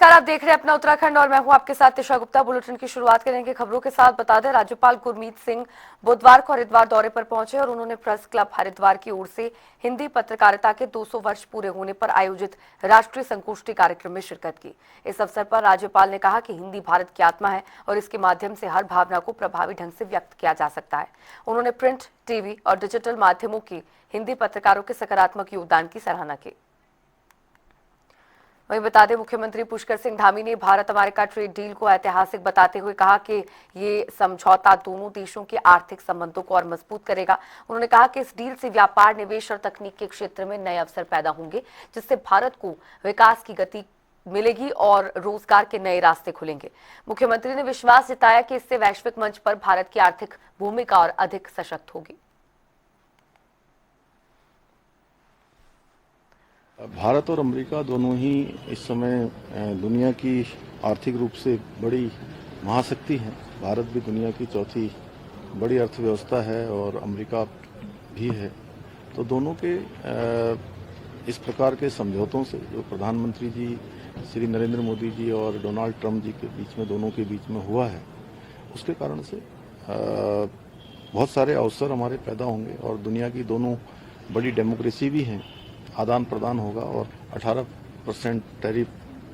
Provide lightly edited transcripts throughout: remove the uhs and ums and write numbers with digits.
नमस्कार, आप देख रहे हैं अपना उत्तराखंड और मैं हूं आपके साथ तिशा गुप्ता। बुलेटिन की शुरुआत करेंगे खबरों के साथ। बता दें, राज्यपाल गुरमीत सिंह बुधवार को हरिद्वार दौरे पर पहुंचे और उन्होंने प्रेस क्लब हरिद्वार की ओर से हिंदी पत्रकारिता के 200 वर्ष पूरे होने पर आयोजित राष्ट्रीय संगोष्ठी कार्यक्रम में शिरकत की। इस अवसर पर राज्यपाल ने कहा कि हिंदी भारत की आत्मा है और इसके माध्यम से हर भावना को प्रभावी ढंग से व्यक्त किया जा सकता है। उन्होंने प्रिंट, टीवी और डिजिटल माध्यमों की हिंदी पत्रकारों के सकारात्मक योगदान की सराहना की। वहीं बता दें, मुख्यमंत्री पुष्कर सिंह धामी ने भारत अमेरिका ट्रेड डील को ऐतिहासिक बताते हुए कहा कि ये समझौता दोनों देशों के आर्थिक संबंधों को और मजबूत करेगा। उन्होंने कहा कि इस डील से व्यापार, निवेश और तकनीक के क्षेत्र में नए अवसर पैदा होंगे, जिससे भारत को विकास की गति मिलेगी और रोजगार के नए रास्ते खुलेंगे। मुख्यमंत्री ने विश्वास जताया कि इससे वैश्विक मंच पर भारत की आर्थिक भूमिका और अधिक सशक्त होगी। भारत और अमेरिका दोनों ही इस समय दुनिया की आर्थिक रूप से बड़ी महाशक्ति हैं। भारत भी दुनिया की चौथी बड़ी अर्थव्यवस्था है और अमेरिका भी है। तो दोनों के इस प्रकार के समझौतों से जो प्रधानमंत्री जी श्री नरेंद्र मोदी जी और डोनाल्ड ट्रंप जी के बीच में, दोनों के बीच में हुआ है, उसके कारण से बहुत सारे अवसर हमारे पैदा होंगे और दुनिया की दोनों बड़ी डेमोक्रेसी भी हैं। आदान प्रदान होगा और 18% टैरिफ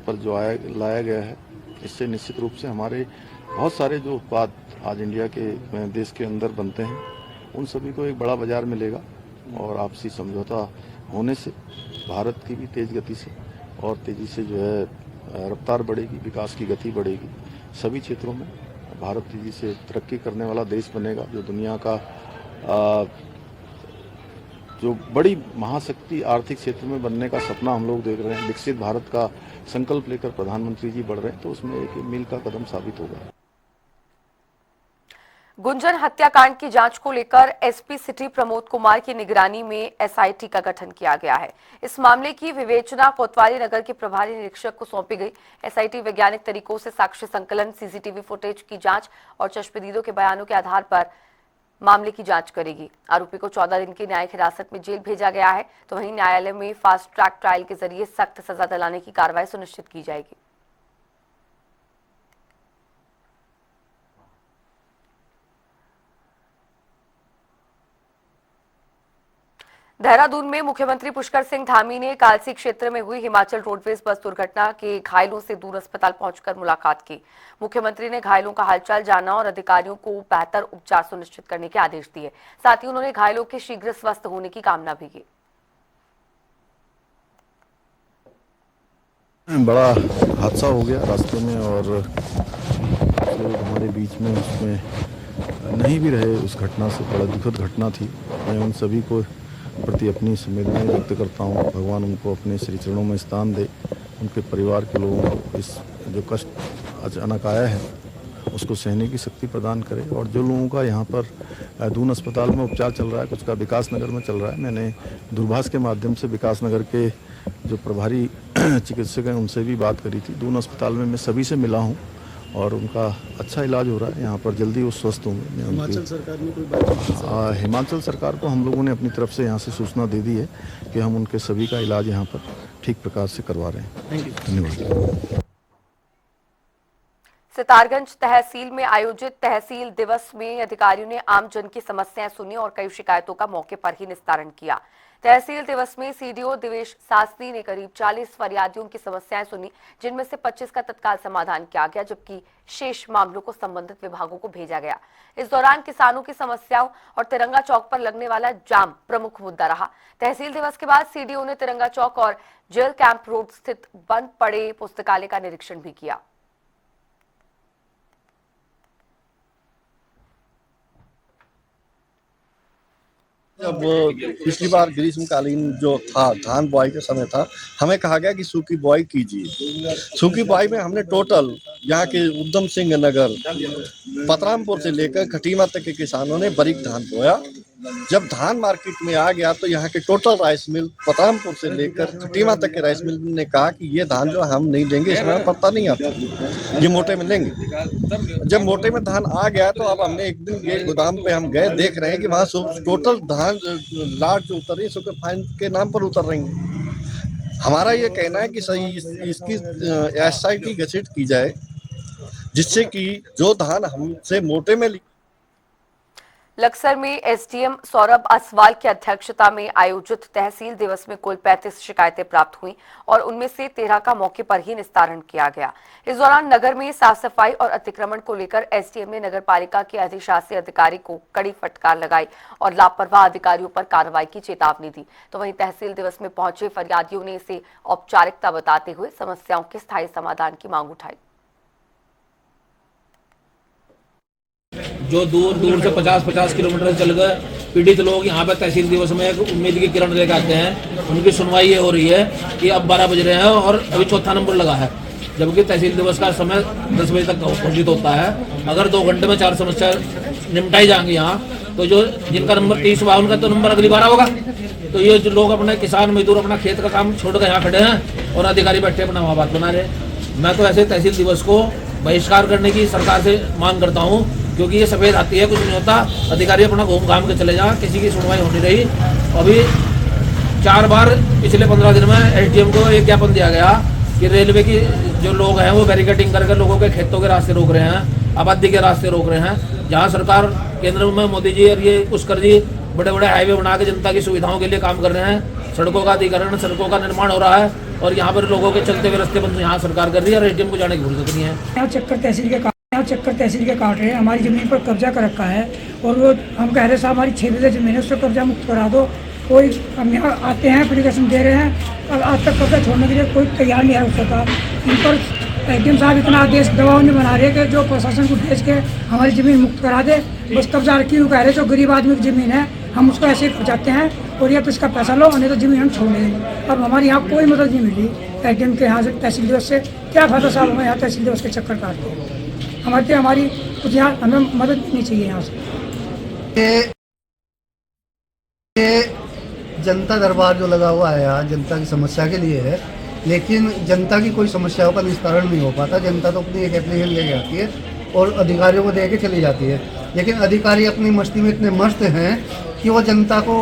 पर जो लाया गया है, इससे निश्चित रूप से हमारे बहुत सारे जो उत्पाद आज इंडिया के देश के अंदर बनते हैं, उन सभी को एक बड़ा बाजार मिलेगा और आपसी समझौता होने से भारत की भी तेज गति से और तेजी से जो है रफ्तार बढ़ेगी, विकास की गति बढ़ेगी। सभी क्षेत्रों में भारत तेजी से तरक्की करने वाला देश बनेगा, जो दुनिया का जो बड़ी महाशक्ति आर्थिक क्षेत्र में बनने का सपना हम लोग देख रहे हैं, विकसित भारत का संकल्प लेकर प्रधानमंत्री जी बढ़ रहे हैं, तो उसमें एक मील का कदम साबित होगा। गुंजन हत्याकांड की जांच को लेकर एसपी सिटी प्रमोद कुमार की निगरानी में एसआईटी का गठन किया गया है। इस मामले की विवेचना कोतवाली नगर के प्रभारी निरीक्षक को सौंपी गई। एसआईटी वैज्ञानिक तरीकों से साक्ष्य संकलन, सीसीटीवी फुटेज की जांच और चश्मदीदों के बयानों के आधार पर मामले की जांच करेगी। आरोपी को 14 दिन की न्यायिक हिरासत में जेल भेजा गया है, तो वहीं न्यायालय में फास्ट ट्रैक ट्रायल के जरिए सख्त सजा दिलाने की कार्रवाई सुनिश्चित की जाएगी। देहरादून में मुख्यमंत्री पुष्कर सिंह धामी ने कालसी क्षेत्र में हुई हिमाचल रोडवेज बस दुर्घटना के घायलों से दूर अस्पताल पहुंचकर मुलाकात की। मुख्यमंत्री ने घायलों का हालचाल जाना और अधिकारियों को बेहतर उपचार सुनिश्चित करने के आदेश दिए। साथ ही उन्होंने घायलों के शीघ्र स्वस्थ होने की कामना भी की। बड़ा हादसा हो गया रास्ते में और जो हमारे बीच में उसमें नहीं भी रहे, उस घटना से बड़ा दुखद घटना थी। मैं उन सभी को प्रति अपनी संवेदनाएं व्यक्त करता हूँ। भगवान उनको अपने श्री चरणों में स्थान दे, उनके परिवार के लोगों को इस जो कष्ट अचानक आया है उसको सहने की शक्ति प्रदान करे। और जो लोगों का यहाँ पर दून अस्पताल में उपचार चल रहा है, कुछ का विकास नगर में चल रहा है, मैंने दूरभाष के माध्यम से विकास नगर के जो प्रभारी चिकित्सक हैं उनसे भी बात करी थी। दून अस्पताल में मैं सभी से मिला हूँ और उनका अच्छा इलाज हो रहा है। यहाँ पर जल्दी वो स्वस्थ होंगे। हिमाचल सरकार ने कोई बात हिमाचल सरकार को हम लोगों ने अपनी तरफ से यहाँ से सूचना दे दी है कि हम उनके सभी का इलाज यहाँ पर ठीक प्रकार से करवा रहे हैं। धन्यवाद। सितारगंज तहसील में आयोजित तहसील दिवस में अधिकारियों ने आमजन की समस्याएं सुनी और कई शिकायतों का मौके पर ही निस्तारण किया। तहसील दिवस में सीडीओ दिवेश सासनी ने करीब 40 फरियादियों की समस्याएं सुनी, जिनमें से 25 का तत्काल समाधान किया गया, जबकि शेष मामलों को संबंधित विभागों को भेजा गया। इस दौरान किसानों की समस्याओं और तिरंगा चौक पर लगने वाला जाम प्रमुख मुद्दा रहा। तहसील दिवस के बाद सीडीओ ने तिरंगा चौक और जेल कैंप रोड स्थित बंद पड़े पुस्तकालय का निरीक्षण भी किया। जब पिछली बार ग्रीष्मकालीन जो था, धान बुआई के समय था, हमें कहा गया कि सूखी बुआई कीजिए। सूखी बुआई में हमने टोटल यहाँ के उधम सिंह नगर, पतरामपुर से लेकर खटीमा तक के किसानों ने बारीक धान बोया। जब धान मार्केट में आ गया तो यहाँ के टोटल राइस मिल, पतरामपुर से लेकर खटीमा तक के राइस मिल ने कहा कि ये धान जो हम नहीं लेंगे, इसमें पत्ता नहीं आता, ये मोटे में लेंगे। जब मोटे में धान आ गया तो अब हमने एक दिन ये गोदाम पे हम गए, देख रहे हैं कि वहाँ टोटल धान लाट जो उतर रही है सुपर फाइन के नाम पर उतर रही है। हमारा ये कहना है कि सही इसकी एसआईटी गठित की जाए, जिससे कि जो धान हमसे मोटे में लक्सर में एसडीएम सौरभ असवाल की अध्यक्षता में आयोजित तहसील दिवस में कुल 35 शिकायतें प्राप्त हुई और उनमें से 13 का मौके पर ही निस्तारण किया गया। इस दौरान नगर में साफ सफाई और अतिक्रमण को लेकर एसडीएम ने नगर पालिका के अधिशासी अधिकारी को कड़ी फटकार लगाई और लापरवाह अधिकारियों पर कार्रवाई की चेतावनी दी। तो वहीं तहसील दिवस में पहुंचे फरियादियों ने इसे औपचारिकता बताते हुए समस्याओं के स्थायी समाधान की मांग उठाई। जो दूर दूर से 50-50 किलोमीटर चल गए पीड़ित लोग यहाँ पे तहसील दिवस में एक उम्मीद की किरण लेकर आते हैं। उनकी सुनवाई ये हो रही है कि अब 12 बज रहे हैं और अभी चौथा नंबर लगा है, जबकि तहसील दिवस का समय 10 बजे तक घोषित होता है। अगर 2 घंटे में 4 समस्या निपटाई जाएंगी यहाँ, तो जो जिनका नंबर 30 हुआ उनका तो नंबर अगली 12 होगा। तो ये जो लोग अपने किसान मजदूर अपना खेत का काम छोड़कर यहाँ खड़े हैं और अधिकारी बैठे अपना वहाँ बात बना रहे। मैं तो ऐसे तहसील दिवस को बहिष्कार करने की सरकार से मांग करता हूँ, क्योंकि ये सफेद आती है, कुछ नहीं होता। अधिकारी अपना घूम घाम के चले जा, किसी की सुनवाई होनी रही। अभी 4 बार पिछले 15 दिन में एसडीएम को एक ज्ञापन दिया गया कि रेलवे की जो लोग हैं वो बैरिकेडिंग करके लोगों के खेतों के रास्ते रोक रहे हैं, आबादी के रास्ते रोक रहे हैं। जहाँ सरकार केंद्र में मोदी जी और ये पुष्कर जी बड़े बड़े हाईवे बना के जनता की सुविधाओं के लिए काम कर रहे हैं, सड़कों का अधिकरण, सड़कों का निर्माण हो रहा है और यहाँ पर लोगों के चलते हुए रास्ते बंद यहाँ सरकार कर रही है और एसडीएम को जाने की फुर्सत नहीं है। यहाँ चक्कर तहसील के काट रहे हैं, हमारी ज़मीन पर कब्जा कर रखा है और वो हम कह रहे हैं साहब हमारी 6 बीघे ज़मीन है, उससे कब्जा मुक्त करा दो। कोई हम यहाँ आते हैं, एप्लीकेशन दे रहे हैं, अब आज तक कब्जा छोड़ने के लिए कोई तैयार नहीं है उसका। इन पर एसडीएम साहब इतना आदेश दबाव नहीं बना रहे कि जो प्रशासन को भेज के हमारी ज़मीन मुक्त करा दे। बस कब्जा रखी वो कह रहे जो गरीब आदमी की ज़मीन है हम उसको ऐसे ही पहुँचाते हैं और या तो इसका पैसा लो, नहीं तो ज़मीन हम छोड़ देंगे। अब हमारे यहाँ कोई मदद नहीं मिली एसडीएम के यहाँ से तहसील दिवस से। क्या फायदा साहब, हमें यहाँ तहसील दिवस के चक्कर काटते हैं। हमारी कुछ यहाँ हमें मदद नहीं चाहिए यहाँ से। ये जनता दरबार जो लगा हुआ है यहाँ जनता की समस्या के लिए है, लेकिन जनता की कोई समस्याओं का निस्तारण नहीं हो पाता। जनता तो अपनी एक एप्लीकेशन लेके आती है और अधिकारियों को दे के चली जाती है, लेकिन अधिकारी अपनी मस्ती में इतने मस्त हैं कि वो जनता को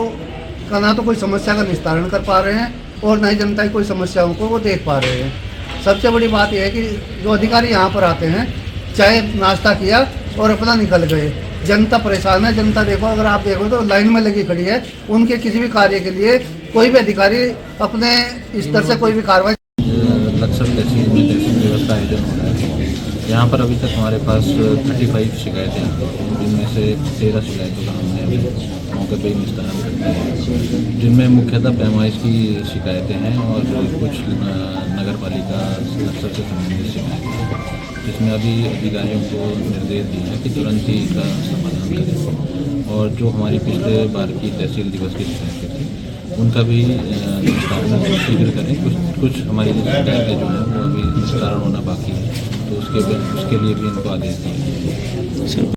का ना तो कोई समस्या का निस्तारण कर पा रहे हैं और ना ही जनता की कोई समस्याओं को वो देख पा रहे हैं। सबसे बड़ी बात यह है कि जो अधिकारी यहाँ पर आते हैं चाहे नाश्ता किया और अपना निकल गए, जनता परेशान है। जनता देखो, अगर आप देखो तो लाइन में लगी खड़ी है, उनके किसी भी कार्य के लिए कोई भी अधिकारी अपने स्तर से कोई भी कार्रवाई। लक्सर तहसील में तहसील दिवस का आयोजन हो रहा है। यहाँ पर अभी तक हमारे पास 35 शिकायतें हैं, जिनमें से 13 शिकायतों का हमने अभी मौके पर ही निस्तारण कर दिया है, जिनमें मुख्यतः पैमाइश की शिकायतें हैं और कुछ नगर पालिका लक्सर से संबंधित शिकायतें हैं, जिसमें अभी अधिकारियों को निर्देश दिए हैं कि तुरंत ही इसका समाधान करें और जो हमारी पिछले बार की तहसील दिवस की शिकायतें थी उनका भी निस्तारण शीघ्र करें। कुछ हमारी शिकायतें जो हैं वो अभी निस्तारण होना बाकी है, तो उसके लिए भी इनको आदेश दिए।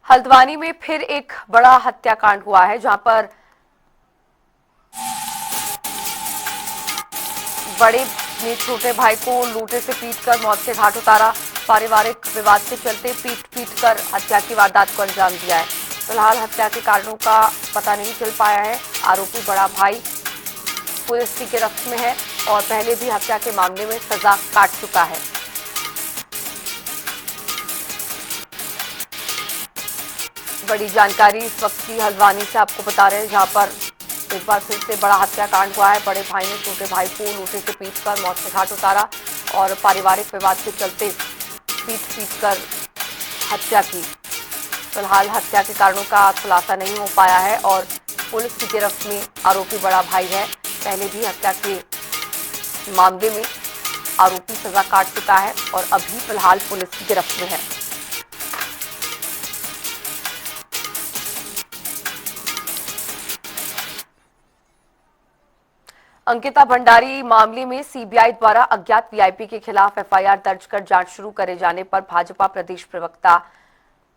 हल्द्वानी में फिर एक बड़ा हत्याकांड हुआ है, जहां पर बड़े ने छोटे भाई को लूटे से पीटकर मौत के घाट उतारा। पारिवारिक विवाद के चलते पीट कर हत्या की वारदात को अंजाम दिया है। फिलहाल हत्या के कारणों का पता नहीं चल पाया है। आरोपी बड़ा भाई पुलिस की गिरफ्त में है और पहले भी हत्या के मामले में सजा काट चुका है। बड़ी जानकारी इस वक्त की हल्द्वानी से आपको बता रहे हैं, जहां पर एक बार फिर से बड़ा हत्याकांड हुआ है। बड़े भाई ने छोटे भाई को लूटे से पीटकर मौत के घाट उतारा और पारिवारिक विवाद के चलते पीट कर हत्या की। फिलहाल हत्या के कारणों का खुलासा नहीं हो पाया है और पुलिस की गिरफ्त में आरोपी बड़ा भाई है। पहले भी हत्या के मामले में आरोपी सजा काट चुका है और अभी फिलहाल पुलिस की गिरफ्त में है। अंकिता भंडारी मामले में सीबीआई द्वारा अज्ञात वीआईपी के खिलाफ एफआईआर दर्ज कर जांच शुरू करे जाने पर भाजपा प्रदेश प्रवक्ता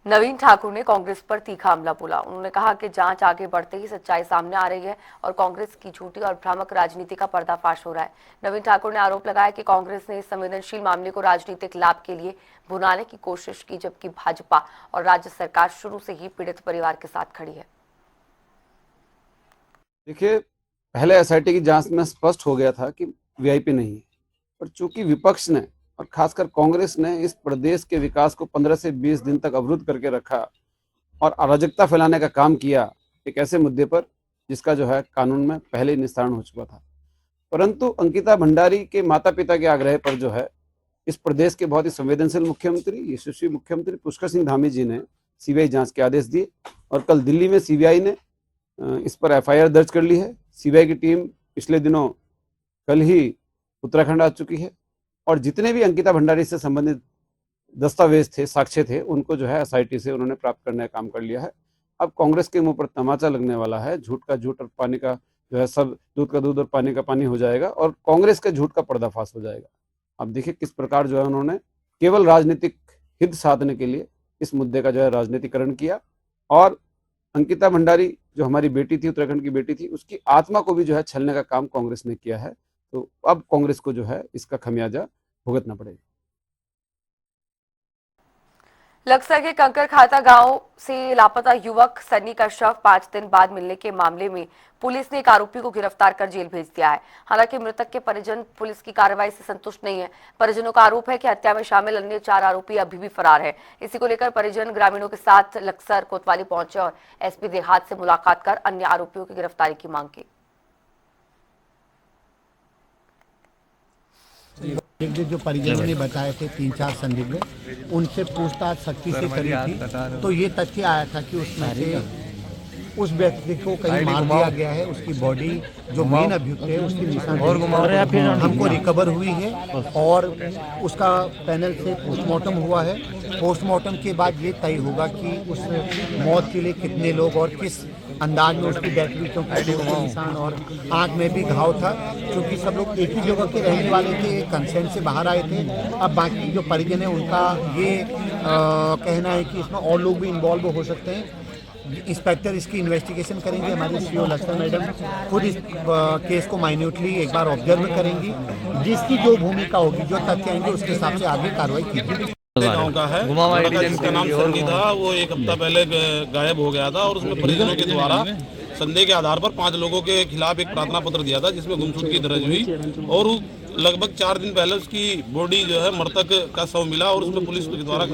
नवीन ठाकुर ने कांग्रेस पर तीखा हमला बोला। उन्होंने कहा कि जांच आगे बढ़ते ही सच्चाई सामने आ रही है और कांग्रेस की झूठी और भ्रामक राजनीति का पर्दाफाश हो रहा है। नवीन ठाकुर ने आरोप लगाया कि कांग्रेस ने इस संवेदनशील मामले को राजनीतिक लाभ के लिए भुनाने की कोशिश की, जबकि भाजपा और राज्य सरकार शुरू से ही पीड़ित परिवार के साथ खड़ी है। देखिए, पहले एसआईटी की जांच में स्पष्ट हो गया था कि वीआईपी नहीं है, पर चूंकि विपक्ष ने और खासकर कांग्रेस ने इस प्रदेश के विकास को 15 से 20 दिन तक अवरुद्ध करके रखा और अराजकता फैलाने का काम किया एक ऐसे मुद्दे पर जिसका जो है कानून में पहले ही निस्तारण हो चुका था। परंतु अंकिता भंडारी के माता पिता के आग्रह पर जो है इस प्रदेश के बहुत ही संवेदनशील मुख्यमंत्री यशस्वी मुख्यमंत्री पुष्कर सिंह धामी जी ने सीबीआई जांच के आदेश दिए और कल दिल्ली में सीबीआई ने इस पर एफआईआर दर्ज कर ली है। सीबीआई की टीम पिछले दिनों कल ही उत्तराखंड आ चुकी है और जितने भी अंकिता भंडारी से संबंधित दस्तावेज थे, साक्ष्य थे, उनको जो है एसआईटी से उन्होंने प्राप्त करने का काम कर लिया है। अब कांग्रेस के मुंह पर तमाचा लगने वाला है, झूठ का झूठ और पानी का जो है सब, दूध का दूध और पानी का पानी हो जाएगा और कांग्रेस के झूठ का पर्दाफाश हो जाएगा। अब देखिए किस प्रकार जो है उन्होंने केवल राजनीतिक हित साधने के लिए इस मुद्दे का जो है राजनीतिकरण किया और अंकिता भंडारी जो हमारी बेटी थी, उत्तराखंड की बेटी थी, उसकी आत्मा को भी जो है छलने का काम कांग्रेस ने किया है। तो अब कांग्रेस को जो है इसका खमियाजा भुगतना पड़ेगा। लक्सर के कंकर खाता गांव से लापता युवक सन्नी का शव 5 दिन बाद मिलने के मामले में पुलिस ने एक आरोपी को गिरफ्तार कर जेल भेज दिया है। हालांकि मृतक के परिजन पुलिस की कार्रवाई से संतुष्ट नहीं है। परिजनों का आरोप है कि हत्या में शामिल अन्य 4 आरोपी अभी भी फरार है। इसी को लेकर परिजन ग्रामीणों के साथ लक्सर कोतवाली पहुंचे और एसपी देहात से मुलाकात कर अन्य आरोपियों की गिरफ्तारी की मांग की। संदिग्ध जो परिजनों ने बताए थे 3-4 संदिग्ध, उनसे पूछताछ सख्ती से करी थी तो ये तथ्य आया था कि उसमें से उस व्यक्ति को कहीं मार दिया गया है। उसकी बॉडी जो मेन अभियुक्त है उसकी निशानी हमको रिकवर हुई है और उसका पैनल से पोस्टमार्टम हुआ है। पोस्टमार्टम के बाद ये तय होगा कि उस मौत के लिए कितने लोग और किस अंदाज में उसकी डेथ हुई, क्योंकि निशान और आंख में भी घाव था। क्योंकि सब लोग एक ही जगह के रहने वाले थे, कंसेंट से बाहर आए थे। अब बाकी जो परिजन है उनका ये कहना है कि इसमें और लोग भी इन्वॉल्व हो सकते हैं। इंस्पेक्टर इसकी इन्वेस्टिगेशन करेंगे। हमारी सीओ लक्ष्मण मैडम खुद इस केस को माइन्यूटली एक बार ऑब्जर्व करेंगी। जिसकी जो भूमिका होगी, जो तथ्य आएंगे, उसके हिसाब से आगे कार्रवाई की जाएगी। गांव का है, जिसका नाम सन्नी था, वो एक हफ्ता पहले गायब हो गया था और उसमें परिजनों के द्वारा संदेह के आधार पर 5 लोगों के खिलाफ एक प्रार्थना पत्र दिया था जिसमें गुमशुदगी दर्ज हुई और लगभग 4 दिन पहले उसकी बॉडी जो है मृतक का शव मिला और उसमें पुलिस के द्वारा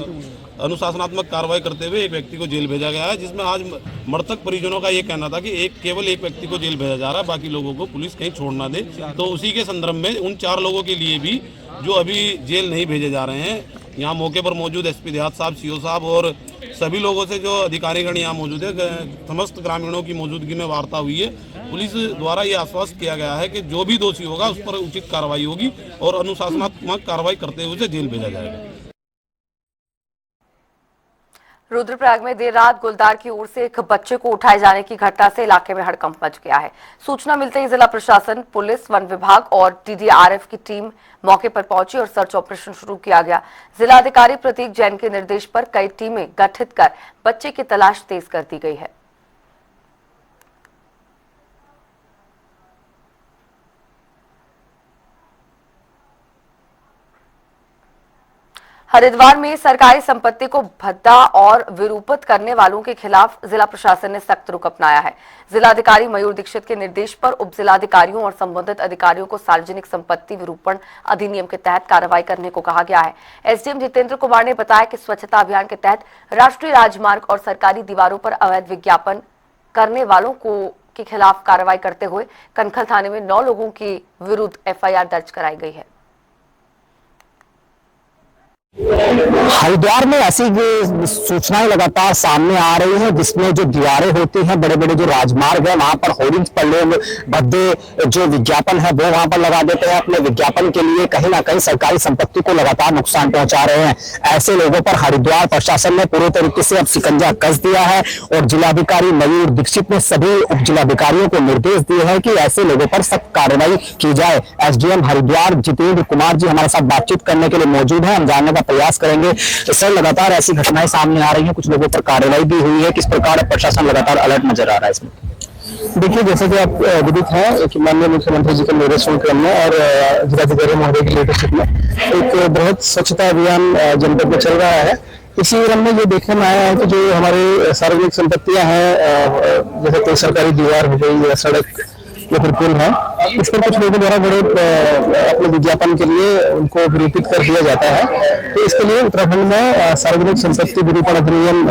अनुशासनात्मक कार्रवाई करते हुए एक व्यक्ति को जेल भेजा गया है। जिसमें आज मृतक परिजनों का ये कहना था कि केवल एक व्यक्ति को जेल भेजा जा रहा है, बाकी लोगों को पुलिस कहीं छोड़ ना दे। तो उसी के संदर्भ में उन 4 लोगों के लिए भी जो अभी जेल नहीं भेजे जा रहे हैं, यहाँ मौके पर मौजूद एसपी देहात साहब, सीओ साहब और सभी लोगों से जो अधिकारीगण यहाँ मौजूद है, समस्त ग्रामीणों की मौजूदगी में वार्ता हुई है। पुलिस द्वारा ये आश्वस्त किया गया है कि जो भी दोषी होगा उस पर उचित कार्रवाई होगी और अनुशासनात्मक कार्रवाई करते हुए उसे जेल भेजा जाएगा। रुद्रप्रयाग में देर रात गुलदार की ओर से एक बच्चे को उठाए जाने की घटना से इलाके में हड़कंप मच गया है। सूचना मिलते ही जिला प्रशासन, पुलिस, वन विभाग और डीडीआरएफ की टीम मौके पर पहुंची और सर्च ऑपरेशन शुरू किया गया। जिलाधिकारी प्रतीक जैन के निर्देश पर कई टीमें गठित कर बच्चे की तलाश तेज कर दी गई है। हरिद्वार में सरकारी संपत्ति को भद्दा और विरूपित करने वालों के खिलाफ जिला प्रशासन ने सख्त रुख अपनाया है। जिलाधिकारी मयूर दीक्षित के निर्देश पर उप जिलाधिकारियों और संबंधित अधिकारियों को सार्वजनिक संपत्ति विरूपण अधिनियम के तहत कार्रवाई करने को कहा गया है। एसडीएम जितेंद्र कुमार ने बताया कि स्वच्छता अभियान के तहत राष्ट्रीय राजमार्ग और सरकारी दीवारों पर अवैध विज्ञापन करने वालों के खिलाफ कार्रवाई करते हुए कनखल थाने में 9 लोगों के विरुद्ध एफआईआर दर्ज कराई गई है। हरिद्वार में ऐसी सूचनाएं लगातार सामने आ रही हैं जिसमें जो दीवारें होती हैं, बड़े बड़े जो राजमार्ग है, वहां पर होर्डिंग्स पर लोग भद्दे जो विज्ञापन है वो वहां पर लगा देते हैं। अपने विज्ञापन के लिए कहीं ना कहीं सरकारी संपत्ति को लगातार नुकसान पहुंचा रहे हैं। ऐसे लोगों पर हरिद्वार प्रशासन ने पूरे तरीके से अब शिकंजा कस दिया है और जिलाधिकारी मयूर दीक्षित ने सभी उप जिलाधिकारियों को निर्देश दिए हैं कि ऐसे लोगों पर सख्त कार्रवाई की जाए। एसडीएम हरिद्वार जितेंद्र कुमार जी हमारे साथ बातचीत करने के लिए मौजूद है, हम जानने का प्रयास करेंगे। तो सर, लगातार ऐसी घटनाएं सामने आ रही हैं, कुछ लोगों पर कार्रवाई भी हुई है, किस प्रकार प्रशासन लगातार अलर्ट नजर आ रहा है इसमें? देखिए, जैसे कि आप विदित है कि माननीय मुख्यमंत्री जी के निर्देशन क्रम में और जिलाधिकारी महोदय की लीडरशिप में एक बृहद स्वच्छता अभियान जनपद में चल रहा है। इसी क्रम में ये देखने में आया है कि जो हमारे सार्वजनिक संपत्तियां हैं, जैसे कोई सरकारी दीवार हो गई या सड़क या फिर पुल है, इस पर कुछ लोगों द्वारा बड़े अपने विज्ञापन के लिए उनको विरूपित कर दिया जाता है। तो इसके लिए उत्तराखंड में सार्वजनिक संपत्ति विरूपण अधिनियम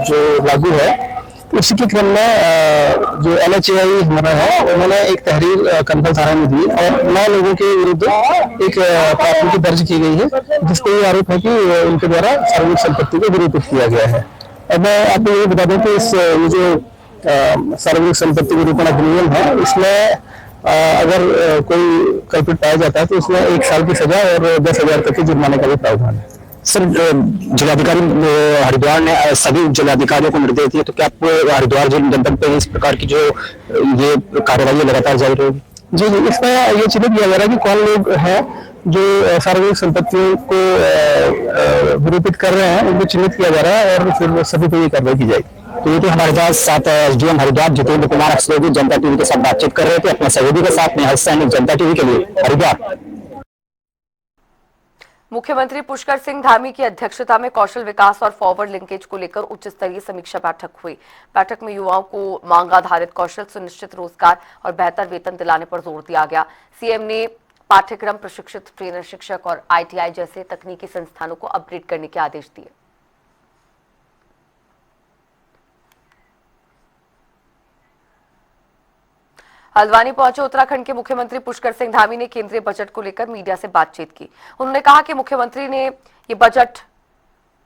जो लागू है, उसी के क्रम में जो NHAI हमारा है, उन्होंने एक तहरीर कंपल थाना में दी और 9 लोगों के विरुद्ध एक प्राथमिकी दर्ज की गई है, जिसपे ये आरोप है कि उनके द्वारा सार्वजनिक संपत्ति को विरूपित किया गया है। अब मैं आपको ये बता दूं कि ये जो सार्वजनिक संपत्ति विरूपण अधिनियम है, इसमें अगर कोई कल्पित पाया जाता है तो इसमें 1 साल की सजा और 10,000 तक के जुर्माने का भी प्रावधान है। सर, जिलाधिकारी हरिद्वार ने सभी जिलाधिकारियों को निर्देश दिए, तो क्या आप हरिद्वार जनपद पे इस प्रकार की जो ये कार्रवाई लगातार जारी रहेगी? जी जी, इसमें ये चिन्हित किया जा रहा है कि कौन लोग हैं जो सार्वजनिक संपत्तियों को विरूपित कर रहे हैं, उनको चिन्हित किया जा रहा है और फिर सभी पे ये कार्रवाई की जाएगी। तो ये तो हमारे साथ SDM हरिद्वार जितेंद्र कुमार अक्सरोगी जनता टीवी के साथ बातचीत कर रहे थे अपने सहयोगी के साथ। निहाल सैनिक, जनता टीवी के लिए हरिद्वार। मुख्यमंत्री पुष्कर सिंह धामी की अध्यक्षता में कौशल विकास और फॉरवर्ड लिंकेज को लेकर उच्च स्तरीय समीक्षा बैठक हुई। बैठक में युवाओं को मांग आधारित कौशल, सुनिश्चित रोजगार और बेहतर वेतन दिलाने पर जोर दिया गया। सीएम ने पाठ्यक्रम, प्रशिक्षित ट्रेनर, शिक्षक और ITI जैसे तकनीकी संस्थानों को अपग्रेड करने के आदेश दिए। हल्द्वानी पहुंचे उत्तराखंड के मुख्यमंत्री पुष्कर सिंह धामी ने केंद्रीय बजट को लेकर मीडिया से बातचीत की। उन्होंने कहा कि मुख्यमंत्री ने ये बजट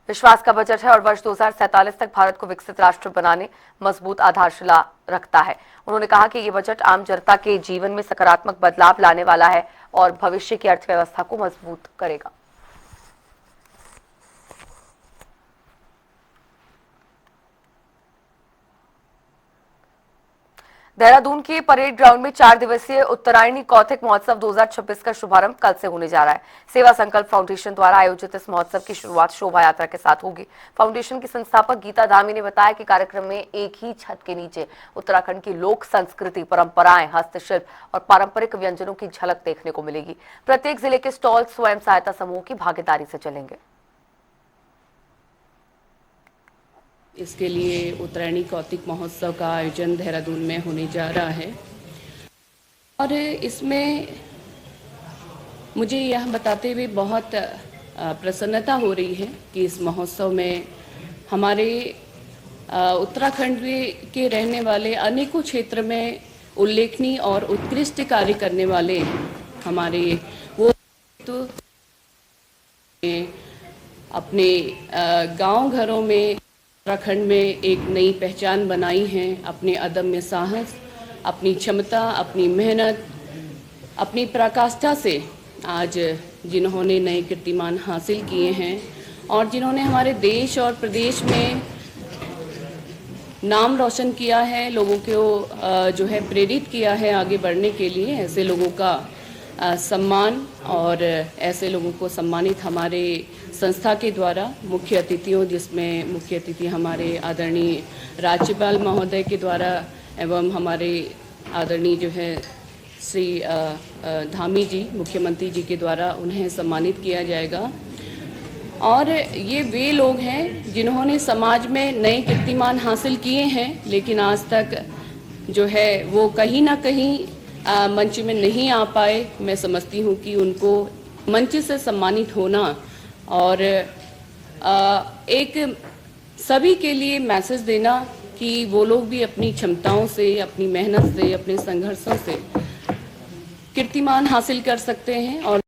विश्वास का बजट है और वर्ष 2047 तक भारत को विकसित राष्ट्र बनाने मजबूत आधारशिला रखता है। उन्होंने कहा कि ये बजट आम जनता के जीवन में सकारात्मक बदलाव लाने वाला है और भविष्य की अर्थव्यवस्था को मजबूत करेगा। देहरादून के परेड ग्राउंड में 4 दिवसीय उत्तरायणी कौतिक महोत्सव 2026 का शुभारंभ कल से होने जा रहा है। सेवा संकल्प फाउंडेशन द्वारा आयोजित इस महोत्सव की शुरुआत शोभा यात्रा के साथ होगी। फाउंडेशन की संस्थापक गीता धामी ने बताया कि कार्यक्रम में एक ही छत के नीचे उत्तराखंड की लोक संस्कृति, परंपराएं, हस्तशिल्प और पारंपरिक व्यंजनों की झलक देखने को मिलेगी। प्रत्येक जिले के स्टॉल स्वयं सहायता समूह की भागीदारी से चलेंगे। इसके लिए उत्तरायणी कौतिक महोत्सव का आयोजन देहरादून में होने जा रहा है और इसमें मुझे यह बताते हुए बहुत प्रसन्नता हो रही है कि इस महोत्सव में हमारे उत्तराखंड के रहने वाले अनेकों क्षेत्र में उल्लेखनीय और उत्कृष्ट कार्य करने वाले हमारे वो तो अपने गांव घरों में उत्तराखंड में एक नई पहचान बनाई है। अपने अदम्य साहस, अपनी क्षमता, अपनी मेहनत, अपनी पराकाष्ठा से आज जिन्होंने नए कीर्तिमान हासिल किए हैं और जिन्होंने हमारे देश और प्रदेश में नाम रोशन किया है, लोगों को जो है प्रेरित किया है आगे बढ़ने के लिए, ऐसे लोगों का सम्मान और ऐसे लोगों को सम्मानित हमारे संस्था के द्वारा मुख्य अतिथियों, जिसमें मुख्य अतिथि हमारे आदरणीय राज्यपाल महोदय के द्वारा एवं हमारे आदरणीय जो है श्री धामी जी, मुख्यमंत्री जी के द्वारा उन्हें सम्मानित किया जाएगा। और ये वे लोग हैं जिन्होंने समाज में नए कीर्तिमान हासिल किए हैं, लेकिन आज तक जो है वो कहीं ना कहीं मंच में नहीं आ पाए। मैं समझती हूँ कि उनको मंच से सम्मानित होना और एक सभी के लिए मैसेज देना कि वो लोग भी अपनी क्षमताओं से, अपनी मेहनत से, अपने संघर्षों से कीर्तिमान हासिल कर सकते हैं। और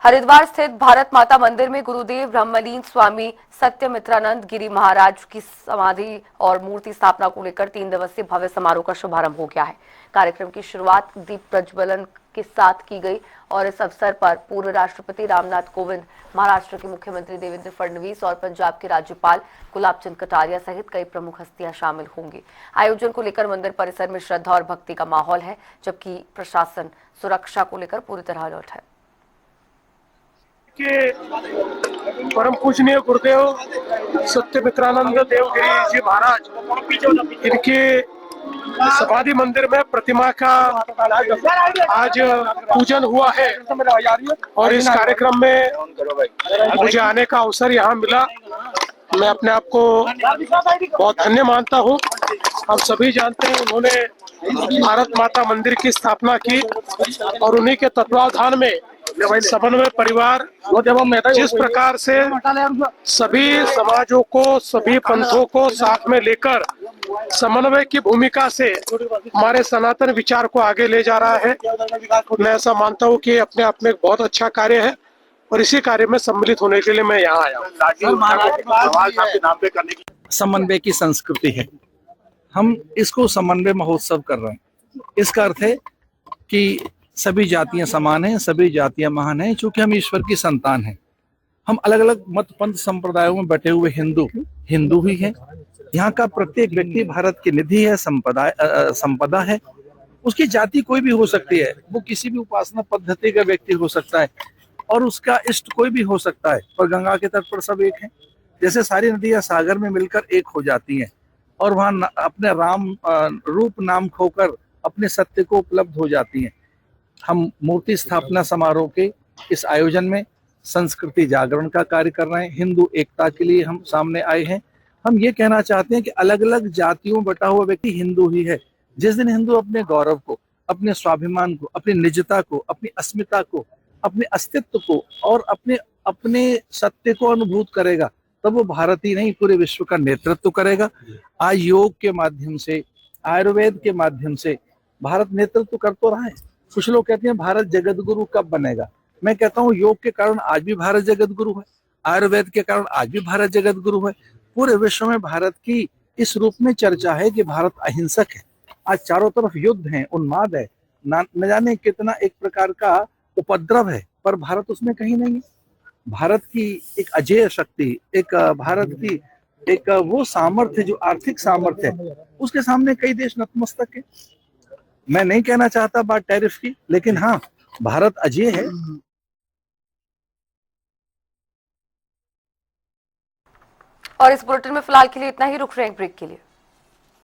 हरिद्वार स्थित भारत माता मंदिर में गुरुदेव ब्रह्मलीन स्वामी सत्यमित्रानंद गिरी महाराज की समाधि और मूर्ति स्थापना को लेकर 3 दिवसीय भव्य समारोह का शुभारंभ हो गया है। कार्यक्रम की शुरुआत दीप प्रज्वलन के साथ की गई और इस अवसर पर पूर्व राष्ट्रपति रामनाथ कोविंद, महाराष्ट्र के मुख्यमंत्री देवेंद्र फडणवीस और पंजाब के राज्यपाल गुलाब चंद कटारिया सहित कई प्रमुख हस्तियां शामिल होंगी। आयोजन को लेकर मंदिर परिसर में श्रद्धा और भक्ति का माहौल है, जबकि प्रशासन सुरक्षा को लेकर पूरी तरह अलर्ट है। के परम पूजनीय गुरुदेव सत्यमित्रानंद देवगिरी जी महाराज, इनके समाधि मंदिर में प्रतिमा का आज पूजन हुआ है और इस कार्यक्रम में मुझे आने का अवसर यहाँ मिला। मैं अपने आप को बहुत धन्य मानता हूँ हम सभी जानते हैं उन्होंने भारत माता मंदिर की स्थापना की और उन्हीं के तत्वावधान में समन्वय परिवार जिस प्रकार से सभी समाजों को, सभी पंथों को साथ में लेकर समन्वय की भूमिका से हमारे सनातन विचार को आगे ले जा रहा है। मैं ऐसा मानता हूँ कि अपने आप में एक बहुत अच्छा कार्य है और इसी कार्य में सम्मिलित होने के लिए मैं यहाँ आया हूँ। समन्वय की संस्कृति है, हम इसको समन्वय महोत्सव कर रहे हैं। इसका अर्थ है कि सभी जातियां समान हैं, सभी जातियां महान हैं, क्योंकि हम ईश्वर की संतान हैं। हम अलग अलग मत पंथ संप्रदायों में बटे हुए हिंदू ही हैं। यहाँ का प्रत्येक व्यक्ति भारत की निधि है, संपदा है। उसकी जाति कोई भी हो सकती है, वो किसी भी उपासना पद्धति का व्यक्ति हो सकता है और उसका इष्ट कोई भी हो सकता है, पर गंगा के तट पर सब एक हैं। जैसे सारी नदियां सागर में मिलकर एक हो जाती हैं और वहां अपने राम रूप नाम खोकर अपने सत्य को उपलब्ध हो जाती हैं। हम मूर्ति स्थापना समारोह के इस आयोजन में संस्कृति जागरण का कार्य कर रहे हैं। हिंदू एकता के लिए हम सामने आए हैं। हम ये कहना चाहते हैं कि अलग अलग जातियों में बटा हुआ व्यक्ति हिंदू ही है। जिस दिन हिंदू अपने गौरव को, अपने स्वाभिमान को, अपनी निजता को, अपनी अस्मिता को, अपने अस्तित्व को और अपने सत्य को अनुभूत करेगा, तब वो भारत ही नहीं पूरे विश्व का नेतृत्व करेगा। आज योग के माध्यम से, आयुर्वेद के माध्यम से भारत नेतृत्व कर तो रहा है। कुछ लोग कहते हैं भारत जगत गुरु कब बनेगा। मैं कहता हूँ योग के कारण आज भी भारत जगत गुरु है, आयुर्वेद के कारण आज भी भारत जगत गुरु है। पूरे विश्व में भारत की इस रूप में चर्चा है कि भारत अहिंसक है। आज चारों तरफ युद्ध है, उन्माद है, न जाने कितना एक प्रकार का उपद्रव है, पर भारत उसमें कहीं नहीं है। भारत की एक अजेय शक्ति, एक भारत की एक वो सामर्थ्य जो आर्थिक सामर्थ्य है, उसके सामने कई देश नतमस्तक है। मैं नहीं कहना चाहता बात टैरिफ की, लेकिन हाँ, भारत अजेय है। और इस बुलेटिन में फिलहाल के लिए इतना ही। रुक रहे हैं ब्रेक के लिए।